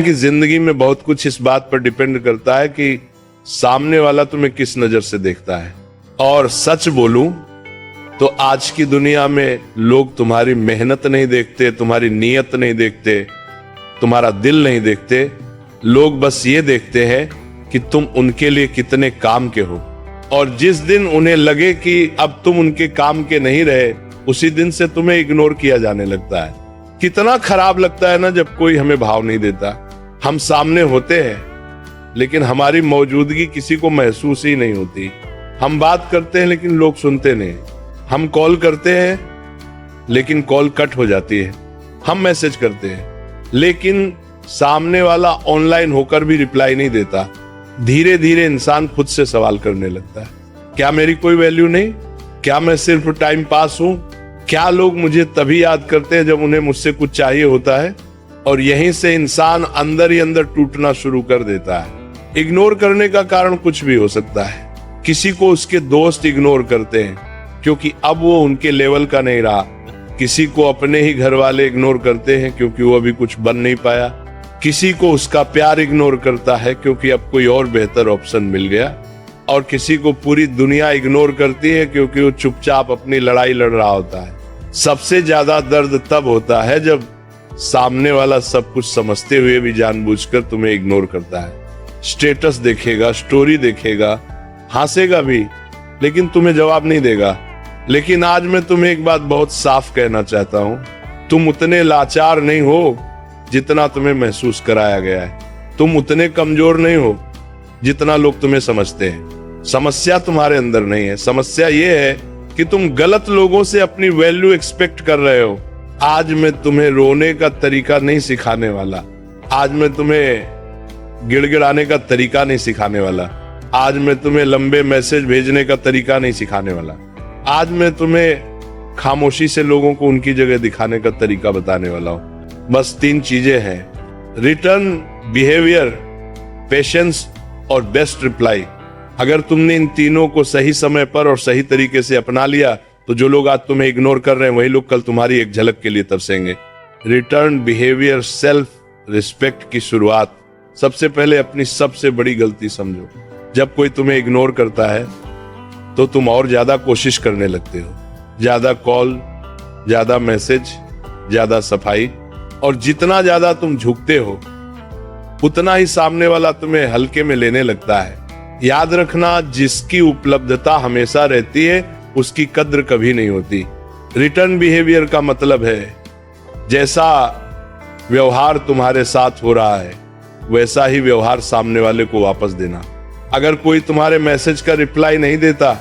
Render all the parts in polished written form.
कि जिंदगी में बहुत कुछ इस बात पर डिपेंड करता है कि सामने वाला तुम्हें किस नजर से देखता है। और सच बोलूं तो आज की दुनिया में लोग तुम्हारी मेहनत नहीं देखते, तुम्हारी नीयत नहीं देखते, तुम्हारा दिल नहीं देखते। लोग बस ये देखते हैं कि तुम उनके लिए कितने काम के हो। और जिस दिन उन्हें लगे कि अब तुम उनके काम के नहीं रहे, उसी दिन से तुम्हें इग्नोर किया जाने लगता है। कितना खराब लगता है ना जब कोई हमें भाव नहीं देता। हम सामने होते हैं लेकिन हमारी मौजूदगी किसी को महसूस ही नहीं होती। हम बात करते हैं लेकिन लोग सुनते नहीं। हम कॉल करते हैं लेकिन कॉल कट हो जाती है। हम मैसेज करते हैं लेकिन सामने वाला ऑनलाइन होकर भी रिप्लाई नहीं देता। धीरे धीरे इंसान खुद से सवाल करने लगता है, क्या मेरी कोई वैल्यू नहीं? क्या मैं सिर्फ टाइम पास हूं? क्या लोग मुझे तभी याद करते हैं जब उन्हें मुझसे कुछ चाहिए होता है? और यहीं से इंसान अंदर ही अंदर टूटना शुरू कर देता है। इग्नोर करने का कारण कुछ भी हो सकता है। किसी को उसके दोस्त इग्नोर करते हैं क्योंकि अब वो उनके लेवल का नहीं रहा। किसी को अपने ही घर वाले इग्नोर करते हैं क्योंकि वो अभी कुछ बन नहीं पाया। किसी को उसका प्यार इग्नोर करता है क्योंकि अब कोई और बेहतर ऑप्शन मिल गया। और किसी को पूरी दुनिया इग्नोर करती है क्योंकि वो चुपचाप अपनी लड़ाई लड़ रहा होता है। सबसे ज्यादा दर्द तब होता है जब सामने वाला सब कुछ समझते हुए भी जानबूझकर तुम्हें इग्नोर करता है। स्टेटस देखेगा, स्टोरी देखेगा, हंसेगा भी, लेकिन तुम्हें जवाब नहीं देगा। लेकिन आज मैं तुम्हें एक बात बहुत साफ कहना चाहता हूं, तुम उतने लाचार नहीं हो जितना तुम्हें महसूस कराया गया है। तुम उतने कमजोर नहीं हो जितना लोग तुम्हें समझते हैं। समस्या तुम्हारे अंदर नहीं है, समस्या ये है कि तुम गलत लोगों से अपनी वैल्यू एक्सपेक्ट कर रहे हो। आज मैं तुम्हें रोने का तरीका नहीं सिखाने वाला। आज मैं तुम्हें गिड़गिड़ाने का तरीका नहीं सिखाने वाला। आज मैं तुम्हें लंबे मैसेज भेजने का तरीका नहीं सिखाने वाला। आज मैं तुम्हें खामोशी से लोगों को उनकी जगह दिखाने का तरीका बताने वाला हूं। बस 3 चीजें हैं, रिटर्न, बिहेवियर, पेशेंस और बेस्ट रिप्लाई। अगर तुमने इन तीनों को सही समय पर और सही तरीके से अपना लिया तो जो लोग आज तुम्हें इग्नोर कर रहे हैं वही लोग कल तुम्हारी एक झलक के लिए तरसेंगे। रिटर्न, बिहेवियर, सेल्फ रिस्पेक्ट की शुरुआत सबसे पहले अपनी सबसे बड़ी गलती समझो। जब कोई तुम्हें इग्नोर करता है तो तुम और ज्यादा कोशिश करने लगते हो। ज्यादा कॉल, ज्यादा मैसेज, ज्यादा सफाई। और जितना ज्यादा तुम झुकते हो उतना ही सामने वाला तुम्हें हल्के में लेने लगता है। याद रखना, जिसकी उपलब्धता हमेशा रहती है उसकी कद्र कभी नहीं होती। रिटर्न बिहेवियर का मतलब है जैसा व्यवहार तुम्हारे साथ हो रहा है वैसा ही व्यवहार सामने वाले को वापस देना। अगर कोई तुम्हारे मैसेज का रिप्लाई नहीं देता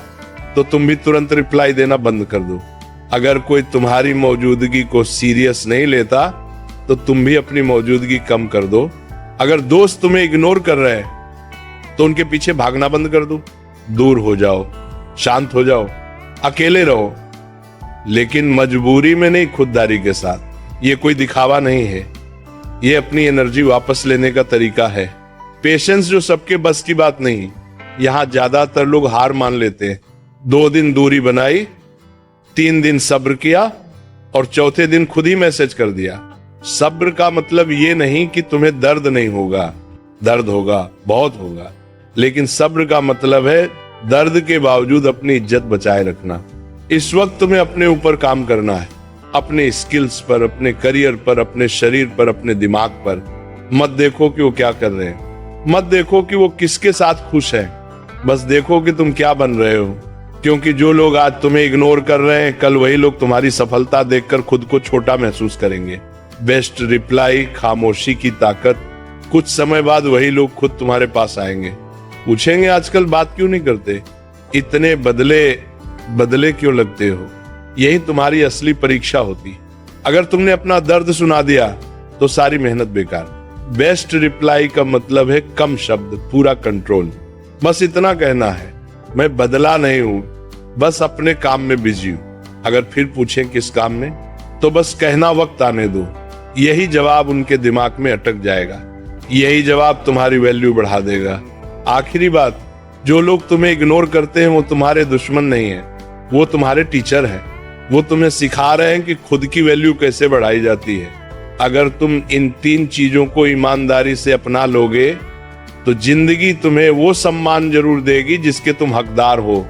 तो तुम भी तुरंत रिप्लाई देना बंद कर दो। अगर कोई तुम्हारी मौजूदगी को सीरियस नहीं लेता तो तुम भी अपनी मौजूदगी कम कर दो। अगर दोस्त तुम्हें इग्नोर कर रहे हैं तो उनके पीछे भागना बंद कर दो। दूर हो जाओ, शांत हो जाओ, अकेले रहो, लेकिन मजबूरी में नहीं, खुददारी के साथ। ये कोई दिखावा नहीं है, ये अपनी एनर्जी वापस लेने का तरीका है। पेशेंस जो सबके बस की बात नहीं। यहां ज्यादातर लोग हार मान लेते हैं। 2 दिन दूरी बनाई, 3 दिन सब्र किया और चौथे दिन खुद ही मैसेज कर दिया। सब्र का मतलब ये नहीं कि तुम्हें दर्द नहीं होगा, दर्द होगा, बहुत होगा, लेकिन सब्र का मतलब है दर्द के बावजूद अपनी इज्जत बचाए रखना। इस वक्त तुम्हें अपने ऊपर काम करना है, अपने स्किल्स पर, अपने करियर पर, अपने शरीर पर, अपने दिमाग पर। मत देखो कि वो क्या कर रहे हैं, मत देखो कि वो किसके साथ खुश है, बस देखो कि तुम क्या बन रहे हो। क्योंकि जो लोग आज तुम्हें इग्नोर कर रहे हैं कल वही लोग तुम्हारी सफलता देखकर खुद को छोटा महसूस करेंगे। बेस्ट रिप्लाई, खामोशी की ताकत। कुछ समय बाद वही लोग खुद तुम्हारे पास आएंगे, पूछेंगे आजकल बात क्यों नहीं करते, इतने बदले क्यों लगते हो। यही तुम्हारी असली परीक्षा होती। अगर तुमने अपना दर्द सुना दिया तो सारी मेहनत बेकार। बेस्ट रिप्लाई का मतलब है कम शब्द, पूरा कंट्रोल। बस इतना कहना है, मैं बदला नहीं हूं, बस अपने काम में बिजी हूं। अगर फिर पूछें किस काम में, तो बस कहना वक्त आने दो। यही जवाब उनके दिमाग में अटक जाएगा, यही जवाब तुम्हारी वैल्यू बढ़ा देगा। आखिरी बात, जो लोग तुम्हें इग्नोर करते हैं वो तुम्हारे दुश्मन नहीं है, वो तुम्हारे टीचर हैं। वो तुम्हें सिखा रहे हैं कि खुद की वैल्यू कैसे बढ़ाई जाती है। अगर तुम इन 3 चीजों को ईमानदारी से अपना लोगे तो जिंदगी तुम्हें वो सम्मान जरूर देगी जिसके तुम हकदार हो।